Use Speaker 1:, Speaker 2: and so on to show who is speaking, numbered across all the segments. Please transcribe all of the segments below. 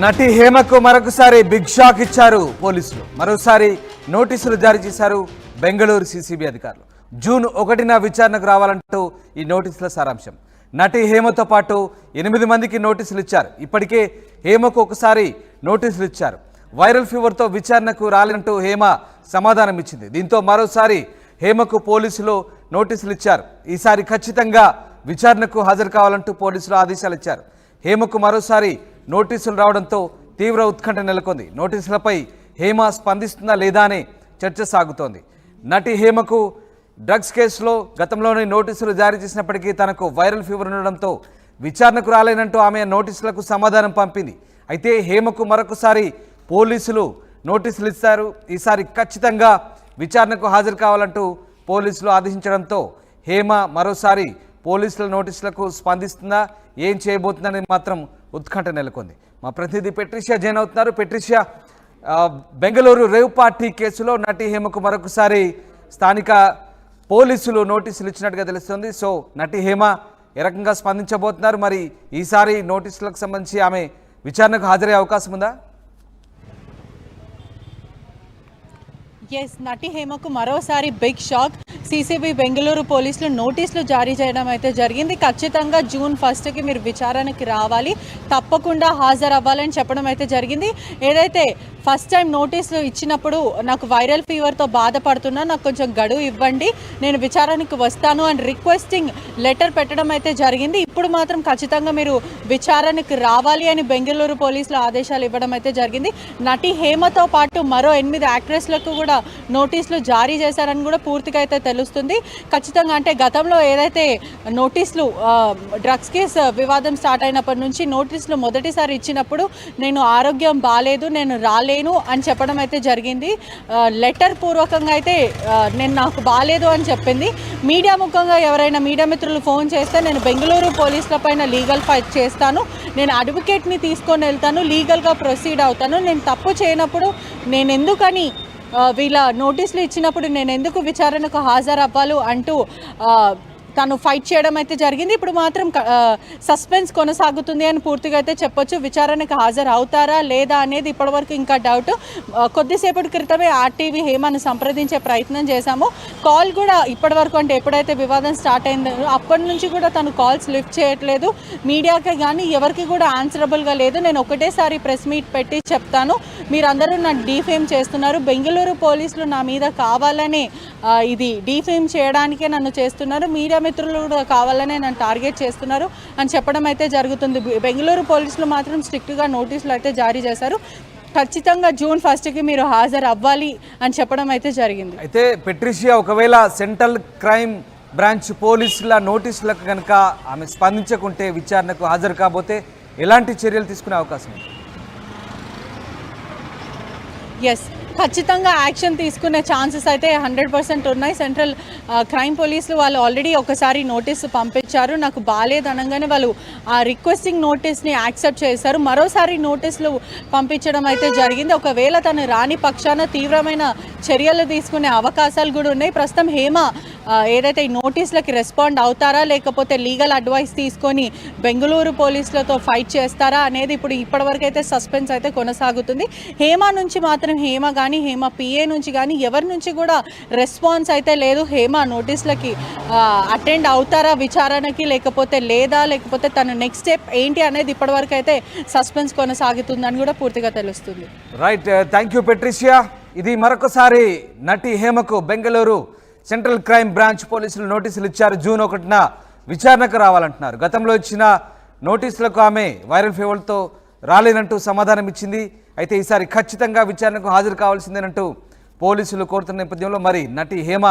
Speaker 1: నటి హేమకు మరొకసారి big shock ఇచ్చారు పోలీసులు. మరోసారి నోటీసులు జారీ చేశారు బెంగళూరు సిసిబి అధికారులు. జూన్ 1న విచారణకు రావాలంటూ ఈ నోటీసుల సారాంశం. నటి హేమతో పాటు 8 మందికి నోటీసులు ఇచ్చారు. ఇప్పటికే హేమకు ఒకసారి నోటీసులు ఇచ్చారు. వైరల్ ఫీవర్తో విచారణకు రాలంటూ హేమ సమాధానం ఇచ్చింది. దీంతో మరోసారి హేమకు పోలీసులు నోటీసులు ఇచ్చారు. ఈసారి ఖచ్చితంగా విచారణకు హాజరు కావాలంటూ పోలీసులు ఆదేశాలు ఇచ్చారు. హేమకు మరోసారి నోటీసులు రావడంతో తీవ్ర ఉత్కంఠ నెలకొంది. నోటీసులపై హేమ స్పందిస్తుందా లేదా అనే చర్చ సాగుతోంది. నటి హేమకు డ్రగ్స్ కేసులో గతంలోనే నోటీసులు జారీ చేసినప్పటికీ తనకు వైరల్ ఫీవర్ ఉండడంతో విచారణకు రాలేనంటూ ఆమె నోటీసులకు సమాధానం పంపింది. అయితే హేమకు మరొకసారి పోలీసులు నోటీసులు ఇస్తారు. ఈసారి ఖచ్చితంగా విచారణకు హాజరు కావాలంటూ పోలీసులు ఆదేశించడంతో హేమ మరోసారి పోలీసుల నోటీసులకు స్పందిస్తుందా, ఏం చేయబోతుందని మాత్రం ఉత్కంఠ నెలకొంది. మా ప్రతినిధి పెట్రిషియా జైన్ అవుతున్నారు. పెట్రిషియా, బెంగళూరు రేవ్ పార్టీ కేసులో నటి హేమకు మరొకసారి స్థానిక పోలీసులు నోటీసులు ఇచ్చినట్టుగా తెలుస్తుంది. సో నటి హేమ ఏ రకంగా స్పందించబోతున్నారు? మరి ఈసారి నోటీసులకు సంబంధించి ఆమె విచారణకు హాజరయ్యే అవకాశం ఉందా?
Speaker 2: ఎస్, నటి హేమకు మరోసారి బిగ్ షాక్. సిసిబి బెంగళూరు పోలీసులు నోటీసులు జారీ చేయడం అయితే జరిగింది. ఖచ్చితంగా జూన్ 1కి మీరు విచారణకి రావాలి, తప్పకుండా హాజరు అవ్వాలని చెప్పడం అయితే జరిగింది. ఏదైతే ఫస్ట్ టైం నోటీసులు ఇచ్చినప్పుడు నాకు వైరల్ ఫీవర్తో బాధపడుతున్నా, నాకు కొంచెం గడువు ఇవ్వండి, నేను విచారణకు వస్తాను అని రిక్వెస్టింగ్ లెటర్ పెట్టడం అయితే జరిగింది. ఇప్పుడు మాత్రం ఖచ్చితంగా మీరు విచారణకు రావాలి అని బెంగళూరు పోలీసులు ఆదేశాలు ఇవ్వడం అయితే జరిగింది. నటి హేమతో పాటు మరో 8 యాక్ట్రెస్లకు కూడా నోటీసులు జారీ చేశారని కూడా పూర్తిగా అయితే తెలుస్తుంది. ఖచ్చితంగా అంటే గతంలో ఏదైతే నోటీసులు డ్రగ్స్ కేసు వివాదం స్టార్ట్ అయినప్పటి నుంచి నోటీసులు మొదటిసారి ఇచ్చినప్పుడు నేను ఆరోగ్యం బాగాలేదు, నేను రాలేను అని చెప్పడం అయితే జరిగింది. లెటర్ పూర్వకంగా అయితే నాకు బాగాలేదు అని చెప్పింది. మీడియా ముఖంగా ఎవరైనా మీడియా మిత్రులు ఫోన్ చేస్తే నేను బెంగళూరు పోలీసుల పైన లీగల్ ఫైట్ చేస్తాను, నేను అడ్వకేట్ని తీసుకొని వెళ్తాను, లీగల్గా ప్రొసీడ్ అవుతాను, నేను తప్పు చేయనప్పుడు నేను ఎందుకని వీళ్ళ నోటీసులు ఇచ్చినప్పుడు నేను ఎందుకు విచారణకు హాజరు అవ్వాలి అంటూ తను ఫైట్ చేయడం అయితే జరిగింది. ఇప్పుడు మాత్రం సస్పెన్స్ కొనసాగుతుంది అని పూర్తిగా అయితే చెప్పొచ్చు. విచారణకు హాజరు అవుతారా లేదా అనేది ఇప్పటివరకు ఇంకా డౌట్. కొద్దిసేపటి క్రితమే ఆర్టీవీ హేమను సంప్రదించే ప్రయత్నం చేశాము. కాల్ కూడా ఇప్పటివరకు అంటే ఎప్పుడైతే వివాదం స్టార్ట్ అయిందో అప్పటి నుంచి కూడా తను కాల్స్ లిఫ్ట్ చేయట్లేదు. మీడియాకి కానీ ఎవరికి కూడా ఆన్సరబుల్గా లేదు. నేను ఒకటేసారి ప్రెస్ మీట్ పెట్టి చెప్తాను, మీరందరూ నన్ను డీఫేమ్ చేస్తున్నారు, బెంగళూరు పోలీసులు నా మీద కావాలనే ఇది డీఫేమ్ చేయడానికే నన్ను చేస్తున్నారు, మీడియా మిత్రులు కూడా కావాలనే నన్ను టార్గెట్ చేస్తున్నారు అని చెప్పడం అయితే జరుగుతుంది. బెంగళూరు పోలీసులు మాత్రం స్ట్రిక్ట్గా నోటీసులు అయితే జారీ చేశారు. ఖచ్చితంగా జూన్ 1కి మీరు హాజరు అవ్వాలి అని చెప్పడం అయితే జరిగింది.
Speaker 1: అయితే పెట్రిషియా, ఒకవేళ సెంట్రల్ క్రైమ్ బ్రాంచ్ పోలీసుల నోటీసులకు కనుక ఆమె స్పందించకుంటే, విచారణకు హాజరు కాబోతే ఎలాంటి చర్యలు తీసుకునే అవకాశం ఉంది?
Speaker 2: ఎస్, ఖచ్చితంగా యాక్షన్ తీసుకునే ఛాన్సెస్ అయితే 100% ఉన్నాయి. సెంట్రల్ క్రైమ్ పోలీసులు వాళ్ళు ఆల్రెడీ ఒకసారి నోటీసు పంపించారు. నాకు బాగాలేదు అనగానే వాళ్ళు ఆ రిక్వెస్టింగ్ నోటీస్ని యాక్సెప్ట్ చేశారు. మరోసారి నోటీసులు పంపించడం అయితే జరిగింది. ఒకవేళ తను రాని పక్షాన తీవ్రమైన చర్యలు తీసుకునే అవకాశాలు కూడా ఉన్నాయి. ప్రస్తుతం హేమ ఏదైతే ఈ నోటీసులకి రెస్పాండ్ అవుతారా లేకపోతే లీగల్ అడ్వైస్ తీసుకొని బెంగళూరు పోలీసులతో ఫైట్ చేస్తారా అనేది ఇప్పుడు ఇప్పటివరకు అయితే సస్పెన్స్ అయితే కొనసాగుతుంది. హేమ నుంచి మాత్రం హేమ కానీ హేమ పిఏ నుంచి కానీ ఎవరి నుంచి కూడా రెస్పాన్స్ అయితే లేదు. హేమ నోటీసులకి అటెండ్ అవుతారా విచారణకి లేకపోతే లేదా, లేకపోతే తన నెక్స్ట్ స్టెప్ ఏంటి అనేది ఇప్పటివరకు అయితే సస్పెన్స్ కొనసాగుతుందని కూడా పూర్తిగా తెలుస్తుంది.
Speaker 1: Right, thank you Patricia. ఇది మరొకసారి నటి హేమకు బెంగళూరు సెంట్రల్ క్రైమ్ బ్రాంచ్ పోలీసులు నోటీసులు ఇచ్చారు. జూన్ 1న విచారణకు రావాలంటున్నారు. గతంలో ఇచ్చిన నోటీసులకు ఆమె వైరల్ ఫీవర్తో రాలేనంటూ సమాధానం ఇచ్చింది. అయితే ఈసారి ఖచ్చితంగా విచారణకు హాజరు కావాల్సిందేనంటూ పోలీసులు కోరుతున్న నేపథ్యంలో మరి నటి హేమ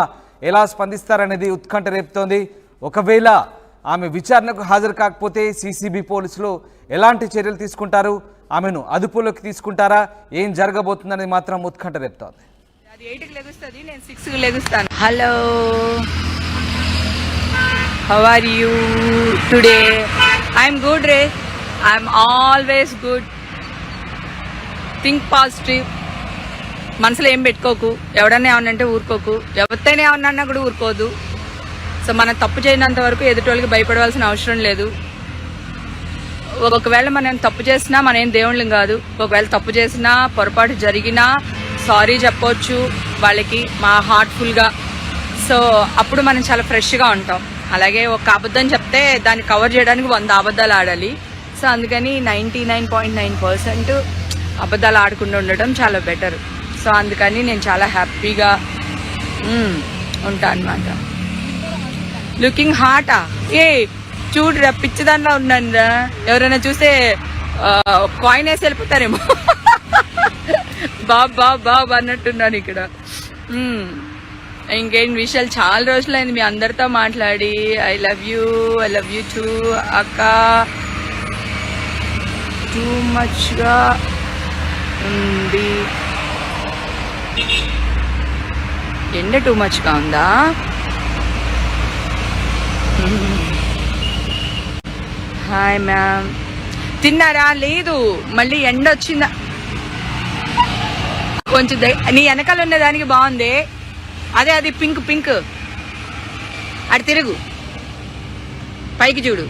Speaker 1: ఎలా స్పందిస్తారనేది ఉత్కంఠ రేపుతోంది. ఒకవేళ ఆమె విచారణకు హాజరు కాకపోతే సిసిబి పోలీసులు ఎలాంటి చర్యలు తీసుకుంటారు, ఆమెను అదుపులోకి తీసుకుంటారా, ఏం జరగబోతుందనేది మాత్రం ఉత్కంఠ రేపుతోంది.
Speaker 3: 8కి లెగుస్తుంది, నేను 6కి లెగుస్తాను. Hello, how are you today? I'm good రే, I'm always good. Think positive, మనసులో ఏం పెట్టుకోకు, ఎవడన్నా ఏమన్నంటే ఊరుకోకు, ఎవరితోనే ఏమన్నా కూడా ఊరుకోదు. సో మనం తప్పు చేయనంత వరకు ఎదుటోళ్ళకి భయపడవలసిన అవసరం లేదు. ఒకవేళ మనం తప్పు చేసినా మనం ఏం దేవుళ్ళం కాదు. ఒకవేళ తప్పు చేసినా పొరపాటు జరిగినా సారీ చెప్పొచ్చు వాళ్ళకి మా హార్ట్ఫుల్గా. సో అప్పుడు మనం చాలా ఫ్రెష్గా ఉంటాం. అలాగే ఒక అబద్ధం చెప్తే దాన్ని కవర్ చేయడానికి 100 అబద్ధాలు ఆడాలి. సో అందుకని 99.9% అబద్ధాలు ఆడకుండా ఉండటం చాలా బెటర్. సో అందుకని నేను చాలా హ్యాపీగా ఉంటా అనమాట. లుకింగ్ హాటా ఏ చూడురా, పిచ్చి దాంట్లో ఉన్నాను రా. ఎవరైనా చూస్తే కాయిన్ వేసి వెళ్ళిపోతారేమో. బాబ్ అన్నట్టున్నాను ఇక్కడ. ఇంకేం విషయాలు, చాలా రోజులైంది మీ అందరితో మాట్లాడి. ఐ లవ్ యూ టూ అక్క. టూ మచ్గా ఉంది ఎండ, టూ మచ్గా ఉందా? హాయ్ మ్యామ్, తిన్నారా? లేదు, మళ్ళీ ఎండ వచ్చిందా? కొంచెం నీ వెనకాల ఉన్న దానికి బాగుంది. అదే అది పింక్ అటు తిరుగు, పైకి చూడు.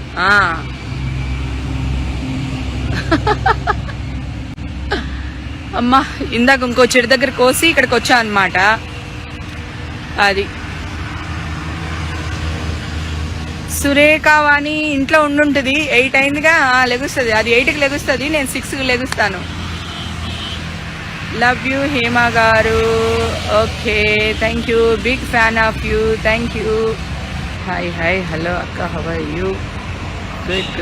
Speaker 3: అమ్మా, ఇందాక ఇంకో చెడు దగ్గర కోసి ఇక్కడికి వచ్చా అనమాట. అది సురేఖ వాణి ఇంట్లో ఉండుంటుంది. 8 అయిందిగా, లెగుస్తుంది. అది 8కి లెగుస్తుంది, నేను 6కి లెగుస్తాను. Love you Hema garu. Okay, thank you, big fan of you, thank you. Hi hello అక్క, హౌ ఆర్ యూ? గుడ్.